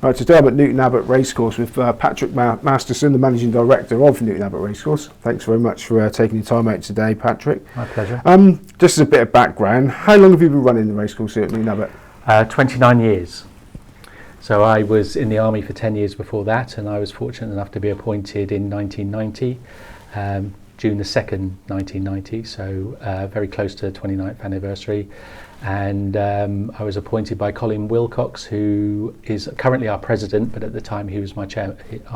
Right, today I'm at Newton Abbot Racecourse with Patrick Masterson, the Managing Director of Newton Abbot Racecourse. Thanks very much for taking your time out today, Patrick. My pleasure. Just as a bit of background, how long have you been running the racecourse here at Newton Abbot? 29 years. So I was in the army for 10 years before that, and I was fortunate enough to be appointed in 1990, June the 2nd, 1990, so very close to the 29th anniversary. And I was appointed by Colin Wilcox, who is currently our president, but at the time he was our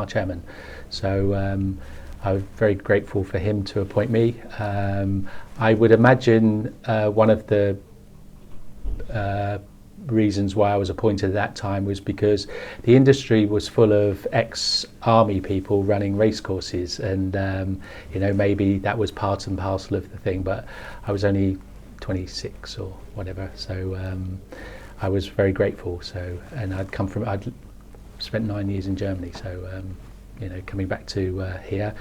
chairman. So I was very grateful for him to appoint me. I would imagine one of the reasons why I was appointed at that time was because the industry was full of ex-army people running racecourses, and you know, maybe that was part and parcel of the thing, but I was only 26 or whatever, so I was very grateful. So, and I'd spent 9 years in Germany, so you know, coming back to here.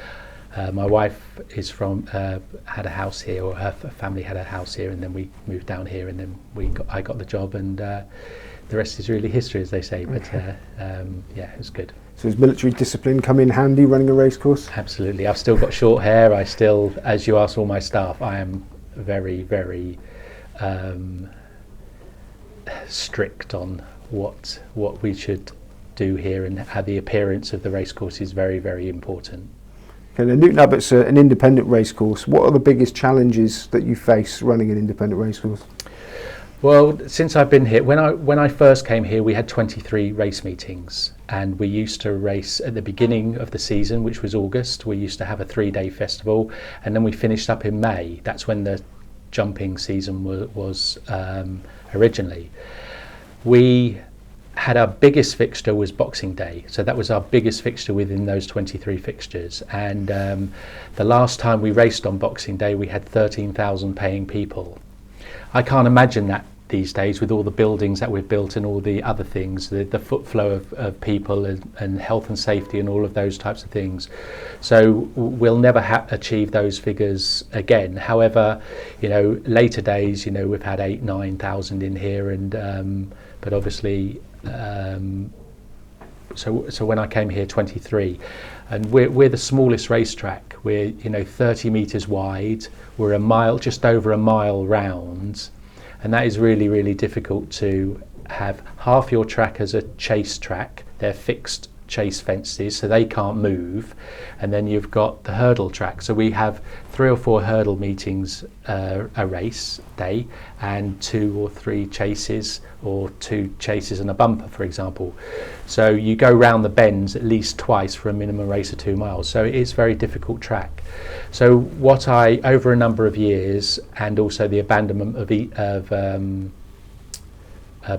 My wife is from had a house here, or her family had a house here, and then we moved down here, and then I got the job, and the rest is really history, as they say. But yeah, it was good. So does military discipline come in handy running a racecourse? Absolutely. I've still got short hair. I still, as you ask all my staff, I am very, very strict on what we should do here, and how the appearance of the racecourse is very, very important. Okay, now Newton Abbot's an independent racecourse. What are the biggest challenges that you face running an independent racecourse? Well, since I've been here, when I first came here, we had 23 race meetings, and we used to race at the beginning of the season, which was August. We used to have a 3-day festival, and then we finished up in May. That's when the jumping season was originally. We had our biggest fixture was Boxing Day, so that was our biggest fixture within those 23 fixtures, and the last time we raced on Boxing Day we had 13,000 paying people. I can't imagine that these days, with all the buildings that we've built and all the other things, the foot flow of people and health and safety and all of those types of things. So we'll never achieve those figures again. However, you know, later days, you know, we've had 8,000-9,000 in here, and but obviously so when I came here, 23, and we're the smallest racetrack. We're, you know, 30 meters wide. We're a mile, just over a mile round, and that is really, really difficult to have half your track as a chase track. They're fixed chase fences, so they can't move, and then you've got the hurdle track. So we have 3 or 4 hurdle meetings a race day, and 2 or 3 chases, or 2 chases and a bumper, for example. So you go round the bends at least twice for a minimum race of 2 miles. So it is a very difficult track. So what over a number of years, and also the abandonment of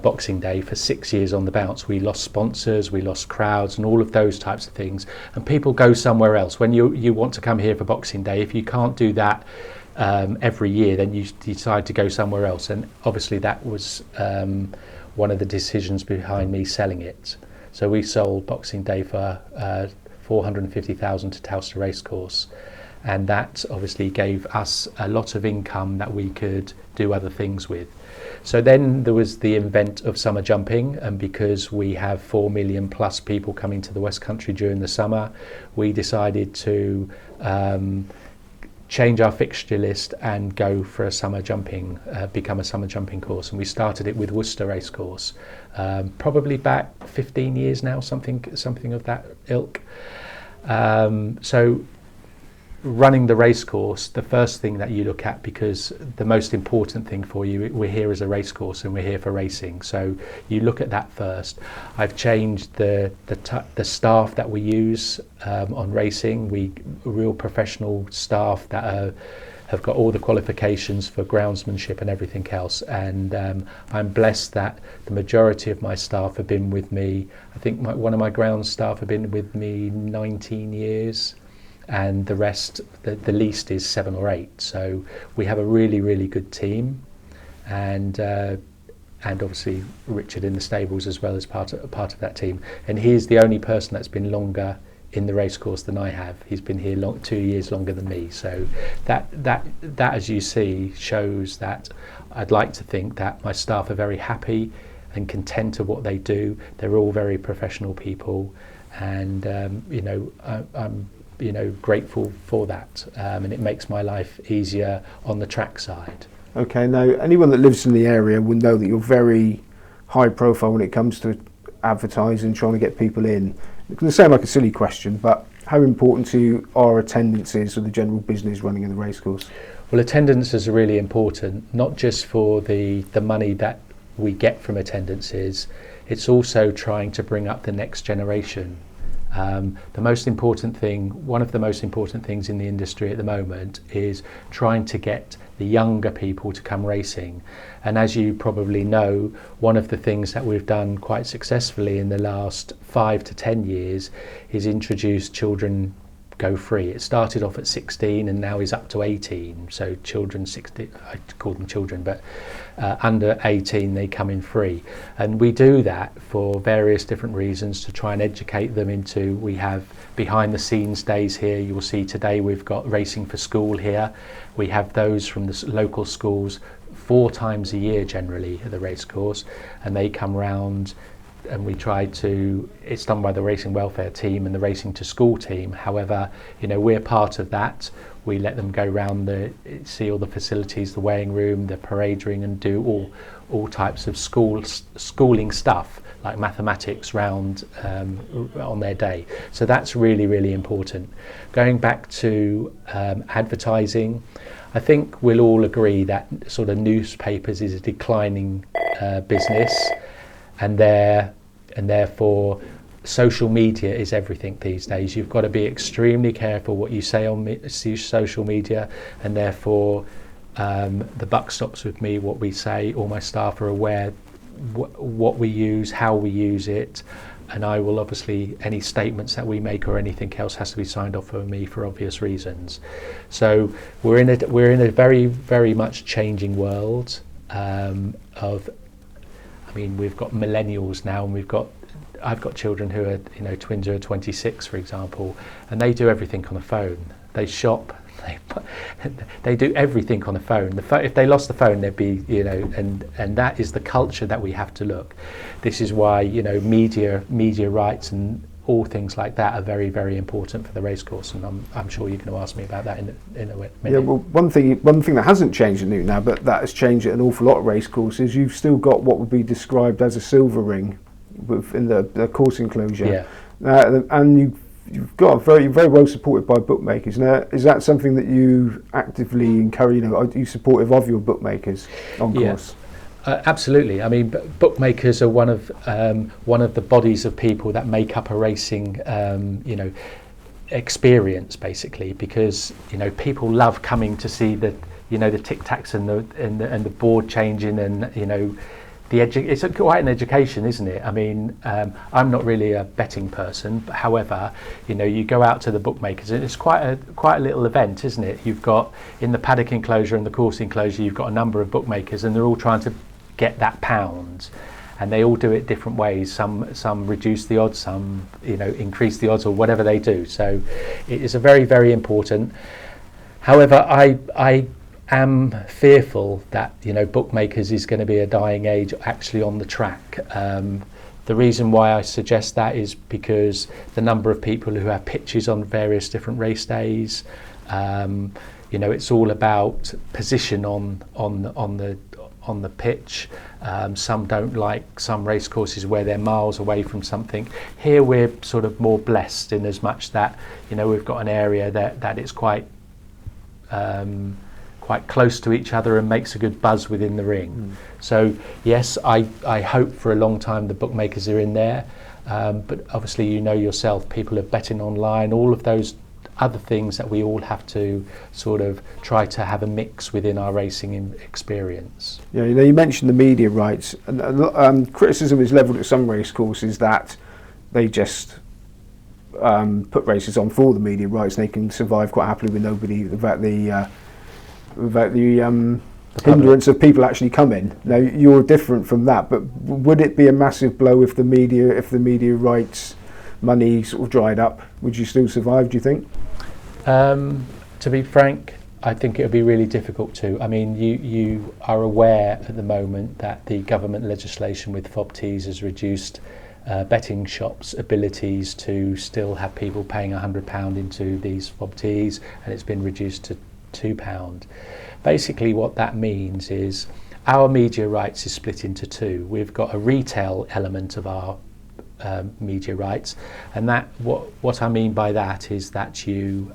Boxing Day for 6 years on the bounce, we lost sponsors, we lost crowds, and all of those types of things, and people go somewhere else. When you want to come here for Boxing Day, if you can't do that every year, then you decide to go somewhere else, and obviously that was one of the decisions behind me selling it. So we sold Boxing Day for 450,000 to Towcester Racecourse, and that obviously gave us a lot of income that we could do other things with. So then there was the invent of summer jumping, and because we have 4 million plus people coming to the West Country during the summer, we decided to change our fixture list and go for a summer jumping, become a summer jumping course. And we started it with Worcester Racecourse, probably back 15 years now, something of that ilk. So running the racecourse, the first thing that you look at, because the most important thing for you, we're here as a racecourse and we're here for racing, so you look at that first. I've changed the staff that we use on racing. We real professional staff that have got all the qualifications for groundsmanship and everything else, and I'm blessed that the majority of my staff have been with me. I think one of my ground staff have been with me 19 years, and the rest, the least, is 7 or 8. So we have a really, really good team, and obviously Richard in the stables as well as part of that team. And he's the only person that's been longer in the racecourse than I have. He's been here 2 years longer than me. So that as you see shows that I'd like to think that my staff are very happy and content of what they do. They're all very professional people, and I'm grateful for that, and it makes my life easier on the track side. Okay, now anyone that lives in the area will know that you're very high profile when it comes to advertising, trying to get people in. It's going to sound like a silly question, but how important to you are attendances or the general business running in the racecourse? Well, attendances are really important, not just for the money that we get from attendances. It's also trying to bring up the next generation. The most important thing, one of the most important things in the industry at the moment is trying to get the younger people to come racing. And as you probably know, one of the things that we've done quite successfully in the last 5 to 10 years is introduce children go free. It started off at 16 and now is up to 18. So children 16, I call them children, but under 18 they come in free. And we do that for various different reasons to try and educate them into, we have behind the scenes days here. You'll see today we've got Racing for School here. We have those from the local schools 4 times a year generally at the racecourse, and they come round and we try to, it's done by the racing welfare team and the racing to school team. However, we're part of that. We let them go round see all the facilities, the weighing room, the parade ring, and do all types of schooling stuff like mathematics round on their day. So that's really, really important. Going back to advertising, I think we'll all agree that sort of newspapers is a declining business, and therefore social media is everything these days. You've got to be extremely careful what you say on social media, and therefore the buck stops with me. What we say, all my staff are aware what we use, how we use it, and I will obviously, any statements that we make or anything else has to be signed off for me for obvious reasons. So we're in a very, very much changing world we've got millennials now, and I've got children who are, twins who are 26, for example, and they do everything on the phone. They shop, they do everything on the phone. If they lost the phone, they'd be, and that is the culture that we have to look. This is why, media rights and all things like that are very, very important for the racecourse, and I'm sure you're going to ask me about that in a minute. Yeah, well, one thing that hasn't changed at Newton now, but that has changed at an awful lot of racecourses. You've still got what would be described as a silver ring within the course enclosure, and you've got very, very well supported by bookmakers. Now, is that something that you actively encourage? Are you supportive of your bookmakers on course? Absolutely. I mean, bookmakers are one of the bodies of people that make up a racing, experience, basically, because people love coming to see the tic tacs and the board changing, and it's quite an education, isn't it? I mean, I'm not really a betting person, but however, you go out to the bookmakers and it's quite a little event, isn't it? You've got in the paddock enclosure and the course enclosure, you've got a number of bookmakers, and they're all trying to get that pound, and they all do it different ways. Some reduce the odds, some increase the odds, or whatever they do. So it is a very, very important. However, I am fearful that bookmakers is going to be a dying age actually on the track. The reason why I suggest that is because the number of people who have pitches on various different race days, it's all about position on the pitch. Some don't like some race courses where they're miles away from something. Here we're sort of more blessed in as much that we've got an area that it's quite close to each other and makes a good buzz within the ring. So yes, I hope for a long time the bookmakers are in there, but obviously yourself, people are betting online, all of those other things that we all have to sort of try to have a mix within our racing experience. Yeah, you mentioned the media rights, and criticism is levelled at some race courses that they just put races on for the media rights, and they can survive quite happily with nobody, without the hindrance of people actually coming. Now you're different from that, but would it be a massive blow if the media rights money sort of dried up? Would you still survive, do you think? To be frank, I think it would be really difficult to. I mean, you are aware at the moment that the government legislation with FOBTs has reduced betting shops' abilities to still have people paying £100 into these FOBTs, and it's been reduced to £2. Basically what that means is our media rights is split into two. We've got a retail element of our media rights, and that what I mean by that is that you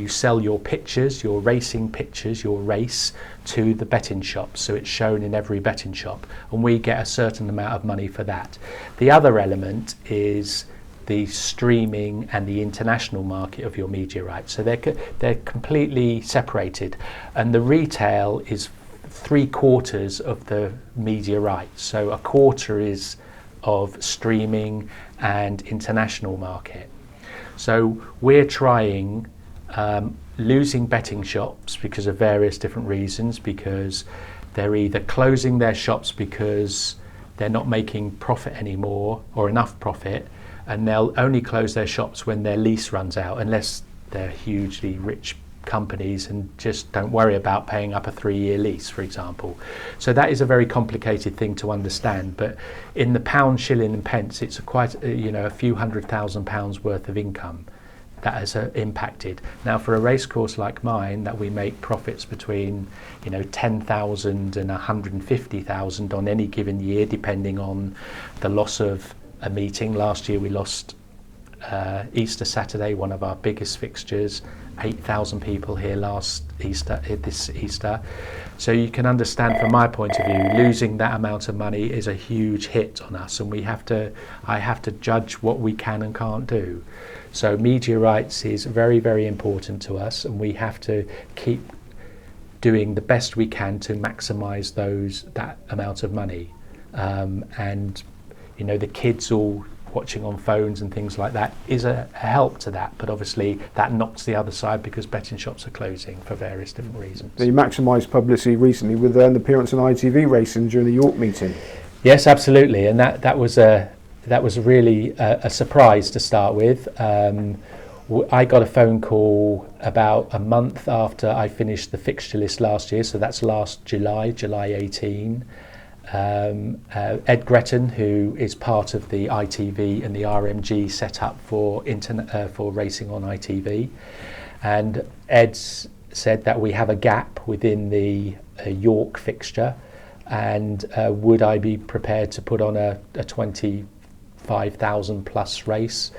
sell your pictures, your racing pictures, your race to the betting shops, so it's shown in every betting shop, and we get a certain amount of money for that. The other element is the streaming and the international market of your media rights, so they're completely separated, and the retail is 3/4 of the media rights, so a quarter is of streaming and international market. So we're trying losing betting shops because of various different reasons, because they're either closing their shops because they're not making profit anymore or enough profit, and they'll only close their shops when their lease runs out, unless they're hugely rich companies and just don't worry about paying up a 3-year lease, for example. So that is a very complicated thing to understand, but in the pound, shilling and pence, it's quite a few £100,000 worth of income that has impacted. Now for a racecourse like mine, that we make profits between 10,000 and 150,000 on any given year, depending on the loss of a meeting. Last year we lost Easter Saturday, one of our biggest fixtures, 8,000 people here this Easter. So you can understand from my point of view, losing that amount of money is a huge hit on us, and I have to judge what we can and can't do. So media rights is very, very important to us, and we have to keep doing the best we can to maximise that amount of money. And the kids all watching on phones and things like that is a help to that, but obviously that knocks the other side because betting shops are closing for various different reasons. So you maximised publicity recently with an appearance on ITV racing during the York meeting. Yes, absolutely, and that was really a surprise to start with. I got a phone call about a month after I finished the fixture list last year, so that's last July 18. Ed Gretton, who is part of the ITV and the RMG set up for racing on ITV, and Ed said that we have a gap within the York fixture, and would I be prepared to put on a 25,000 plus race.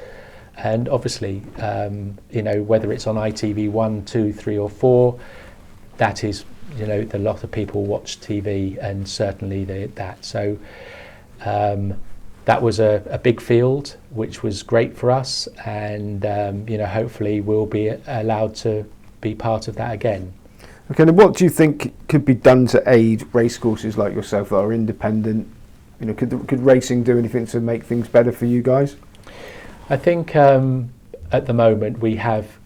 And obviously whether it's on ITV 1, 2, 3 or 4, that is a lot of people watch TV, and certainly that. So that was a big field, which was great for us, and hopefully we'll be allowed to be part of that again. Okay, and what do you think could be done to aid racecourses like yourself that are independent? Could racing do anything to make things better for you guys? I think at the moment we have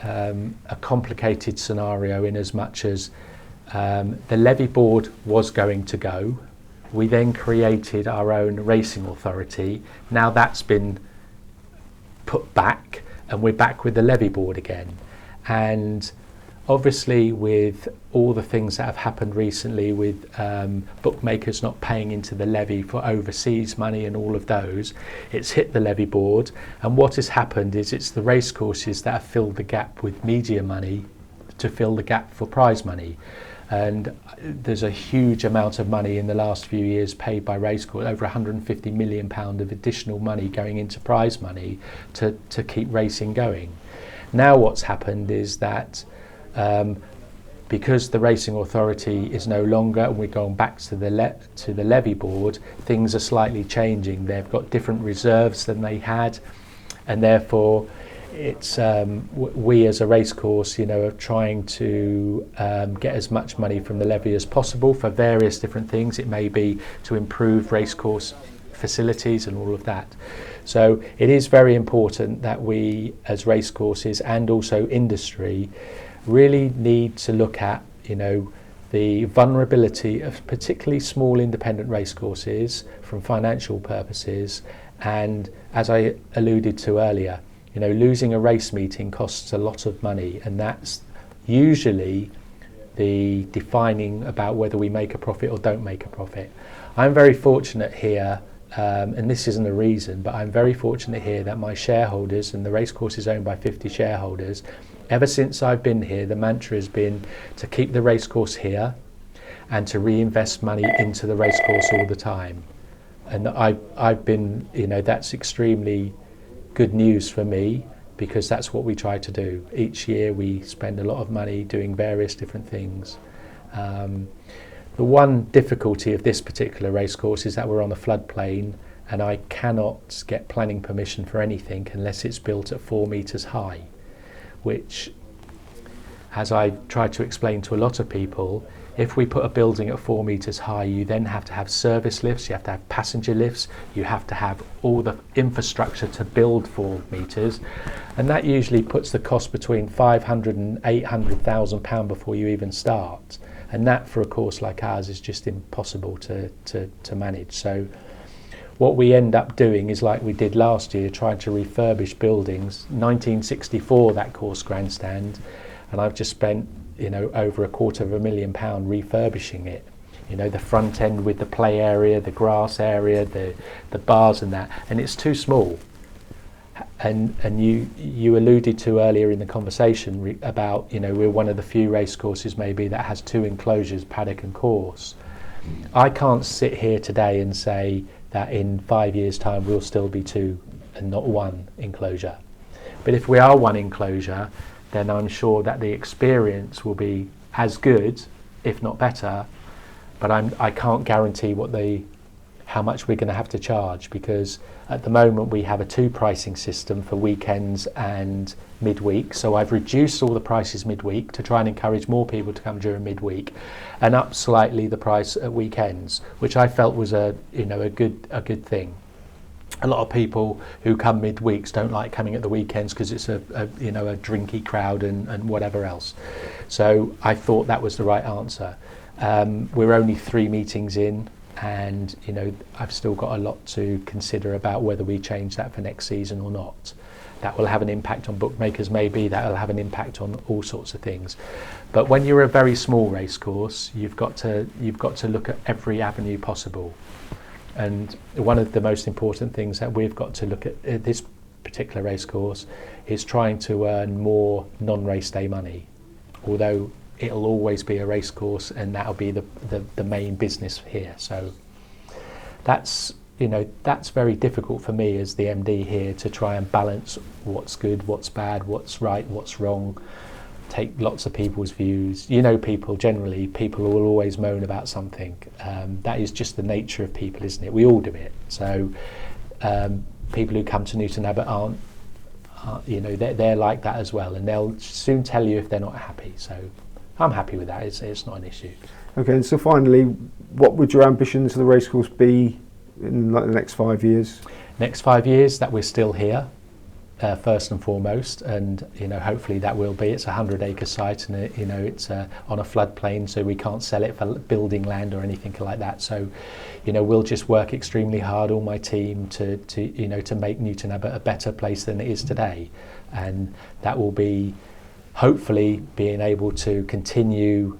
a complicated scenario, in as much as the levy board was going to go. We then created our own racing authority. Now that's been put back, and we're back with the levy board again. And obviously with all the things that have happened recently with bookmakers not paying into the levy for overseas money and all of those, it's hit the levy board, and what has happened is it's the racecourses that have filled the gap with media money to fill the gap for prize money. And there's a huge amount of money in the last few years paid by Racecourse, over £150 million of additional money going into prize money to keep racing going. Now what's happened is that because the racing authority is no longer, and we're going back to the levy board, things are slightly changing. They've got different reserves than they had, and therefore it's we as a racecourse are trying to get as much money from the levy as possible for various different things. It may be to improve racecourse facilities and all of that. So it is very important that we as racecourses and also industry really need to look at the vulnerability of particularly small independent racecourses from financial purposes. And as I alluded to earlier, losing a race meeting costs a lot of money, and that's usually the defining about whether we make a profit or don't make a profit. I'm very fortunate here, and this isn't a reason, but I'm very fortunate here that my shareholders, and the racecourse is owned by 50 shareholders, ever since I've been here, the mantra has been to keep the racecourse here and to reinvest money into the racecourse all the time. And I've been, that's extremely good news for me, because that's what we try to do. Each year we spend a lot of money doing various different things. The one difficulty of this particular racecourse is that we're on a floodplain, and I cannot get planning permission for anything unless it's built at 4 meters high, which, as I've tried to explain to a lot of people, if we put a building at 4 meters high, you then have to have service lifts, you have to have passenger lifts, you have to have all the infrastructure to build 4 meters, and that usually puts the cost between £500,000 and £800,000 before you even start. And that, for a course like ours, is just impossible to manage. So what we end up doing is, like we did last year, trying to refurbish buildings. 1964, that course grandstand, and I've just spent over £250,000 refurbishing it. The front end with the play area, the grass area, the bars and that, and it's too small. And you alluded to earlier in the conversation about, we're one of the few race courses maybe that has 2 enclosures, paddock and course. I can't sit here today and say that in 5 years' time we'll still be 2 and not 1 enclosure. But if we are 1 enclosure, then I'm sure that the experience will be as good, if not better. But I can't guarantee how much we're going to have to charge, because at the moment we have a 2 pricing system for weekends and midweek. So I've reduced all the prices midweek to try and encourage more people to come during midweek, and up slightly the price at weekends, which I felt was a good thing. A lot of people who come midweeks don't like coming at the weekends because it's a drinky crowd and whatever else. So I thought that was the right answer. We're only 3 meetings in, and I've still got a lot to consider about whether we change that for next season or not. That will have an impact on bookmakers, maybe that will have an impact on all sorts of things. But when you're a very small racecourse, you've got to look at every avenue possible. And one of the most important things that we've got to look at this particular racecourse is trying to earn more non-race day money, although it'll always be a racecourse and that'll be the main business here. So that's very difficult for me as the MD here, to try and balance what's good, what's bad, what's right, what's wrong, take lots of people's views. People will always moan about something. That is just the nature of people, isn't it? We all do it. So people who come to Newton Abbot aren't they're like that as well, and they'll soon tell you if they're not happy. So I'm happy with that. It's not an issue. Okay, and so finally, what would your ambitions for the racecourse be in the next 5 years? Next 5 years, that we're still here, first and foremost, and hopefully that will be. It's a 100-acre site, and it's on a floodplain, so we can't sell it for building land or anything like that. So we'll just work extremely hard, all my team, to make Newton Abbot a better place than it is today, and that will be hopefully being able to continue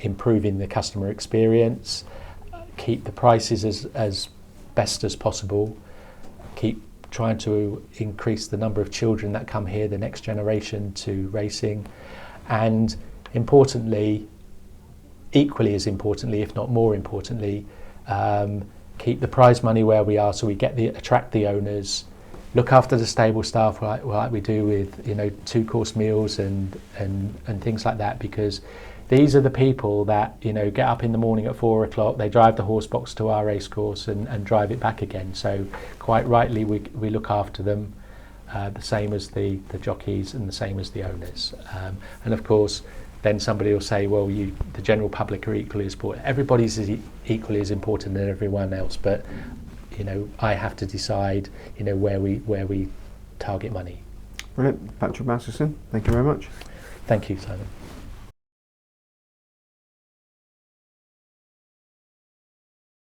improving the customer experience, keep the prices as best as possible, keep trying to increase the number of children that come here, the next generation, to racing, and importantly, equally as importantly, if not more importantly, keep the prize money where we are, so we attract the owners, look after the stable staff like we do with 2-course meals and things like that, because these are the people that get up in the morning at 4 o'clock, they drive the horse box to our racecourse and drive it back again. So quite rightly we look after them, the same as the jockeys and the same as the owners. And of course then somebody will say, well, the general public are equally as important. Everybody's equally as important than everyone else, but I have to decide where we target money. Brilliant. Patrick Masterson, thank you very much. Thank you, Simon.